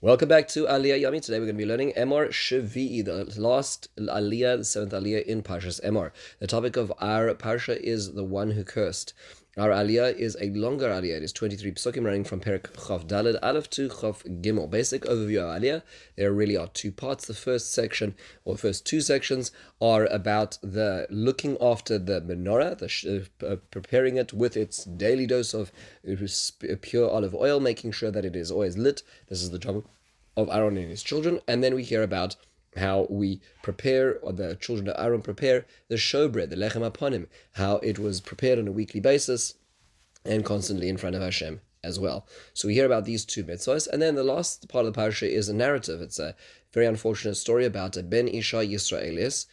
Welcome back to Aliyah Yami. Today we're going to be learning Emor Shvi'i, the last Aliyah, the seventh Aliyah in Parshas Emor. The topic of our Parsha is the one who cursed. Our Aliyah is a longer Aliyah. It is 23 Psukim running from Perek Chav Daled Aleph to Chav Gimel. Basic overview of Aliyah. There really are two parts. The first section, or first two sections, are about the looking after the menorah, preparing it with its daily dose of pure olive oil, making sure that it is always lit. This is the job of Aaron and his children. And then we hear about how we prepare, or the children of Aaron prepare, the showbread, the lechem aponim, how it was prepared on a weekly basis and constantly in front of Hashem as well. So we hear about these two mitzvahs, and then the last part of the parasha is a narrative. It's a very unfortunate story about a Ben Isha Yisraelis,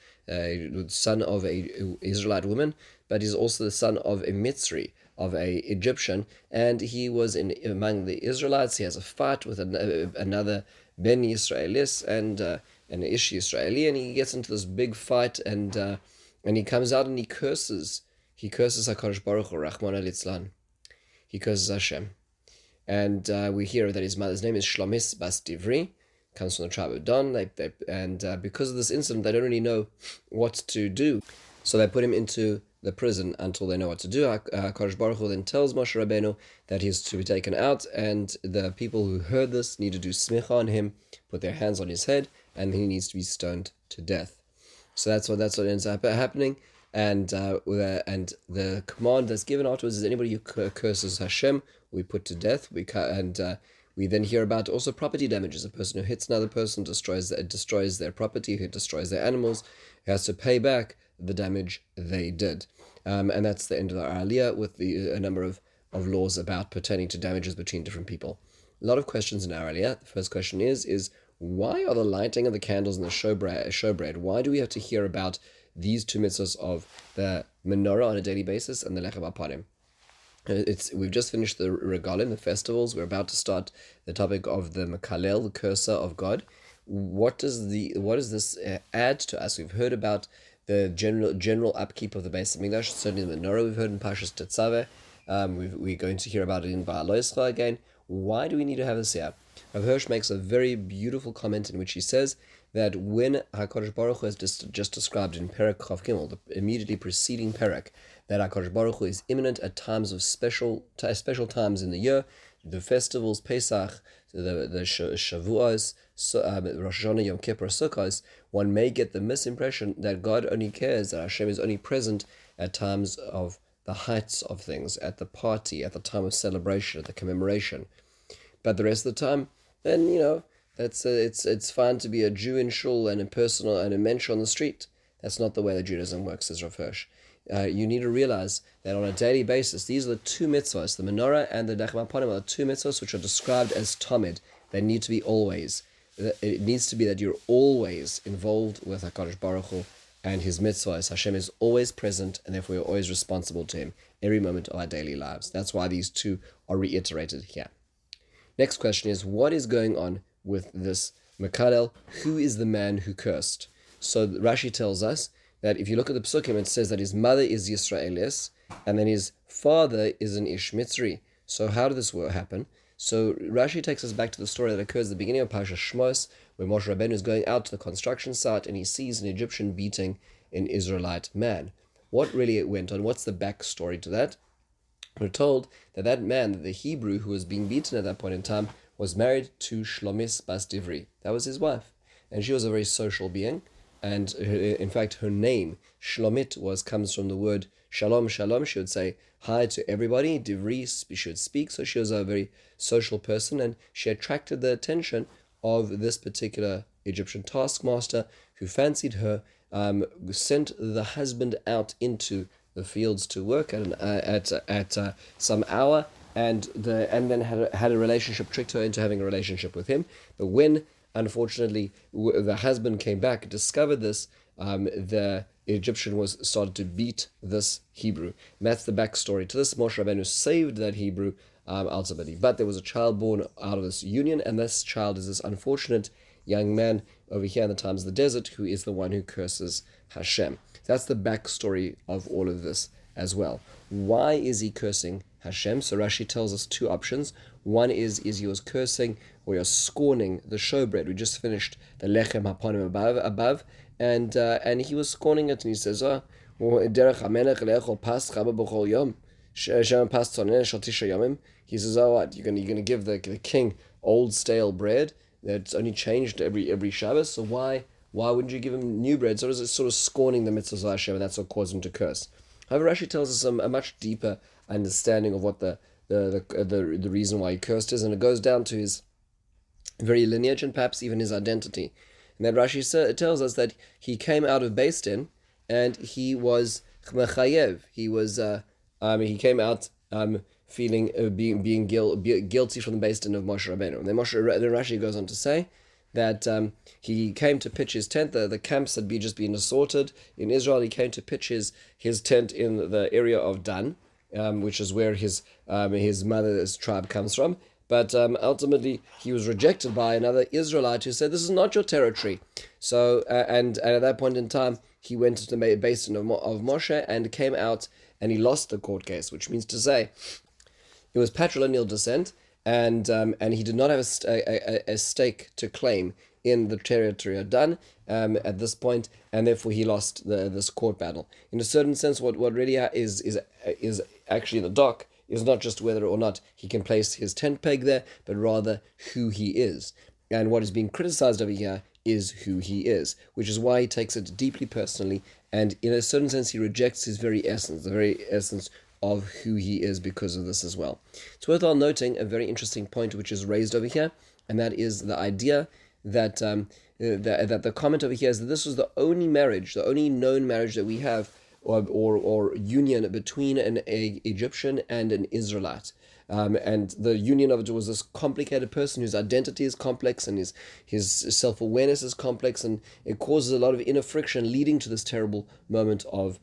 son of a Israelite woman, but he's also the son of a Mitzri, of a Egyptian, and he was among the Israelites. He has a fight with another Ben Yisraelis and an Ish Yisraeli, and he gets into this big fight, and he comes out and he curses HaKadosh Baruch Hu, Rachmana litzlan. He curses Hashem, and we hear that his mother's name is Shlomis Bas Divri, comes from the tribe of Dan, and because of this incident, they don't really know what to do, so they put him into the prison until they know what to do. HaKadosh Baruch Hu then tells Moshe Rabbeinu that he's to be taken out, and the people who heard this need to do smicha on him, put their hands on his head, and he needs to be stoned to death. So that's what ends up happening. And the command that's given afterwards is anybody who curses Hashem, we put to death. We then hear about also property damages. A person who hits another person, destroys their property, who destroys their animals, who has to pay back the damage they did. And that's the end of our aliyah, with a number of laws about pertaining to damages between different people. A lot of questions in our aliyah. The first question is why are the lighting of the candles and the showbread? Why do we have to hear about these two mitzvahs of the menorah on a daily basis and the lechem aponim? We've just finished the regalim, the festivals. We're about to start the topic of the mekalel, the cursor of God. What does this add to us? We've heard about the general upkeep of the Beis Hamikdash. Certainly the menorah we've heard in Parshas Tetzaveh. We're going to hear about it in Ba'aloischa again. Why do we need to have this here? Rav Hirsch makes a very beautiful comment in which he says that when HaKadosh Baruch Hu has just described in Perek Chav Gimel, the immediately preceding Perek, that HaKadosh Baruch Hu is imminent at times of special times in the year, the festivals, Pesach, the Shavuos, Rosh Hashanah, Yom Kippur, Sukkot, one may get the misimpression that God only cares, that Hashem is only present at times of the heights of things, at the party, at the time of celebration, at the commemoration. But the rest of the time, then, it's fine to be a Jew in shul and a personal and a mensch on the street. That's not the way that Judaism works, says Rav Hirsch. You need to realize that on a daily basis, these are the two mitzvahs, the menorah and the lechem aponim, are the two mitzvahs which are described as tamid. They need to be always. It needs to be that you're always involved with HaKadosh Baruch Hu and his mitzvahs. Hashem is always present, and therefore you're always responsible to him every moment of our daily lives. That's why these two are reiterated here. Next question is, what is going on with this mekalel? Who is the man who cursed? So Rashi tells us that if you look at the Psukim, it says that his mother is Yisraelis, and then his father is an Ish Mitzri. So how did this happen? So Rashi takes us back to the story that occurs at the beginning of Parashat Shmos, where Moshe Rabbeinu is going out to the construction site, and he sees an Egyptian beating an Israelite man. What really went on? What's the backstory to that? We're told that man, the Hebrew who was being beaten at that point in time, was married to Shlomis Bas Divri. That was his wife. And she was a very social being. And in fact, her name, Shlomit, comes from the word Shalom, Shalom. She would say hi to everybody. Divri, she would speak. So she was a very social person. And she attracted the attention of this particular Egyptian taskmaster who fancied her, sent the husband out into the fields to work at some hour, and then had a relationship, tricked her into having a relationship with him. But when, unfortunately, the husband came back, discovered this, the Egyptian started to beat this Hebrew. And that's the backstory to this. Moshe Rabbeinu saved that Hebrew ultimately. But there was a child born out of this union, and this child is this unfortunate young man over here in the times of the desert, who is the one who curses Hashem. That's the backstory of all of this as well. Why is he cursing Hashem? So Rashi tells us two options. One is he was cursing or he was scorning the showbread. We just finished the lechem haponim above, and he was scorning it, and he says, "Oh, derech hamelech le'echol pas chaba b'chol yom, shem pas tzoneh shel tisha yomim." He says, "Oh, what you're gonna give the king old stale bread that's only changed every Shabbos? So why wouldn't you give him new bread?" So it is sort of scorning the mitzvahs of Hashem, and that's what caused him to curse. However, Rashi tells us a much deeper understanding of what the reason why he cursed is, and it goes down to his very lineage and perhaps even his identity. And that Rashi tells us that he came out of Beis Din and he was mechayev. He came out feeling being guilty from the Beis Din of Moshe Rabbeinu. And then Rashi goes on to say that he came to pitch his tent. The camps had just been assaulted in Israel. He came to pitch his tent in the area of Dan, which is where his mother's tribe comes from. But ultimately, he was rejected by another Israelite who said, "This is not your territory." So, and at that point in time, he went to the Beis Din of Moshe and came out, and he lost the court case, which means to say, it was patrilineal descent, and he did not have a stake to claim in the territory of Dan at this point, and therefore he lost this court battle. In a certain sense, what really is actually in the dock is not just whether or not he can place his tent peg there, but rather who he is. And what is being criticized over here is who he is, which is why he takes it deeply personally, and in a certain sense he rejects his very essence, the very essence of who he is because of this as well. It's worthwhile noting a very interesting point which is raised over here, and that is the idea that that the comment over here is that this was the only marriage, the only known marriage that we have, or union between an Egyptian and an Israelite. And the union of it was this complicated person whose identity is complex and his self-awareness is complex, and it causes a lot of inner friction, leading to this terrible moment of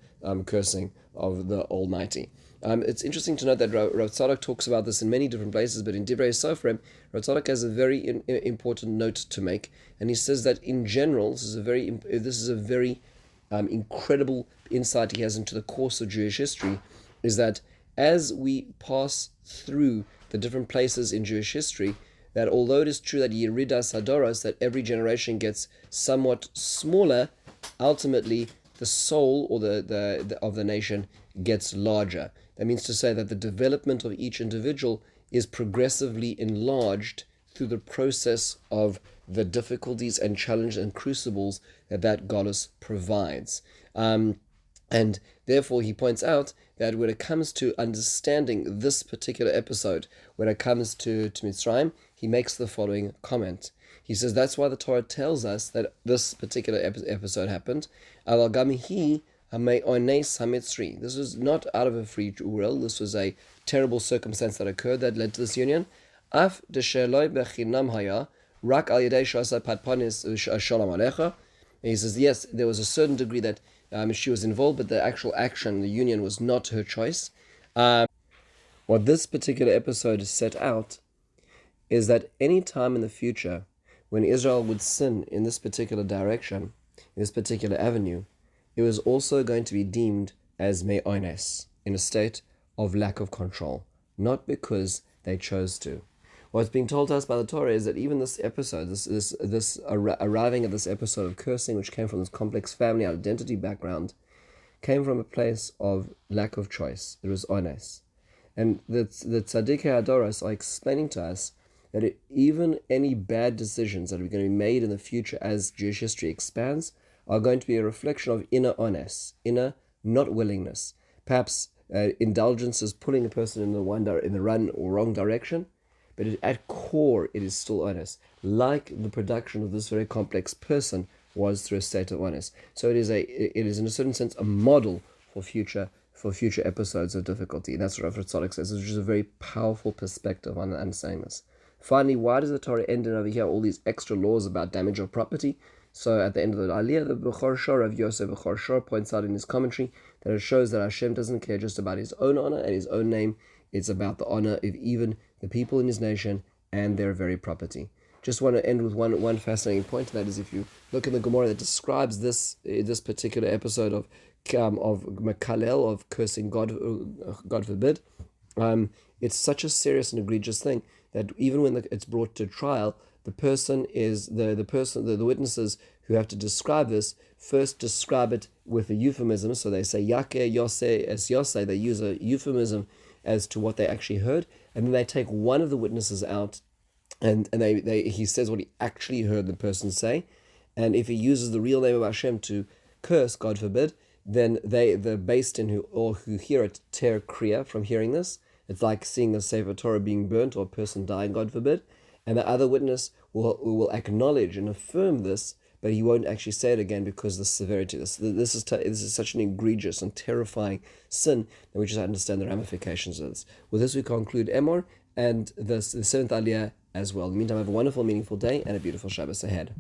cursing of the Almighty. It's interesting to note that Rav Tzadok talks about this in many different places, but in Divrei Sofrim, Rav Tzadok has a very important note to make, and he says that in general, this is a very incredible insight he has into the course of Jewish history, is that as we pass through the different places in Jewish history, that although it is true that Yeridas Hadoros, that every generation gets somewhat smaller, ultimately the soul or the of the nation gets larger. That means to say that the development of each individual is progressively enlarged through the process of the difficulties and challenges and crucibles that Golos provides. And therefore he points out that when it comes to understanding this particular episode, when it comes to Mitzrayim, he makes the following comment. He says that's why the Torah tells us that this particular episode happened. Aval gamihi hame'ones hamitzri. This was not out of a free will. This was a terrible circumstance that occurred that led to this union. Af desheloi bechinam haya rak al yedei shasa patpanis shalom alecha. He says yes, there was a certain degree that she was involved, but the actual action, the union, was not her choice. What this particular episode set out is that any time in the future when Israel would sin in this particular direction, in this particular avenue, it was also going to be deemed as me'ones, in a state of lack of control, not because they chose to. What's being told to us by the Torah is that even this episode, this arriving at this episode of cursing, which came from this complex family identity background, came from a place of lack of choice. It was ones. And the Tzaddikei Hadoros are explaining to us that even any bad decisions that are going to be made in the future as Jewish history expands are going to be a reflection of inner ones, inner not willingness. Perhaps indulgences pulling a person in the run or wrong direction, but at core it is still honest, like the production of this very complex person was through a state of honest. So it is in a certain sense a model for future episodes of difficulty. And that's what Rav Tzadok says, which is a very powerful perspective on understanding this. Finally, why does the Torah end in over here all these extra laws about damage of property? So at the end of the Aliyah, the Bechor Shor, Rav Yosef Bechor Shor, points out in his commentary that it shows that Hashem doesn't care just about his own honor and his own name. It's about the honor of even the people in his nation and their very property. Just want to end with one fascinating point. That is, if you look in the Gemara that describes this particular episode of Mekalel, of cursing God, God forbid, it's such a serious and egregious thing that even when it's brought to trial, the witnesses who have to describe this first describe it with a euphemism. So they say Yake Yose es Yose. They use a euphemism as to what they actually heard, and then they take one of the witnesses out, and he says what he actually heard the person say, and if he uses the real name of Hashem to curse, God forbid, then the based in who hear it tear kriya from hearing this. It's like seeing the Sefer Torah being burnt or a person dying, God forbid. And the other witness will acknowledge and affirm this, but he won't actually say it again because of the severity of this. This is such an egregious and terrifying sin that we just understand the ramifications of this. With this, we conclude Emor and the seventh Aliyah as well. In the meantime, have a wonderful, meaningful day and a beautiful Shabbos ahead.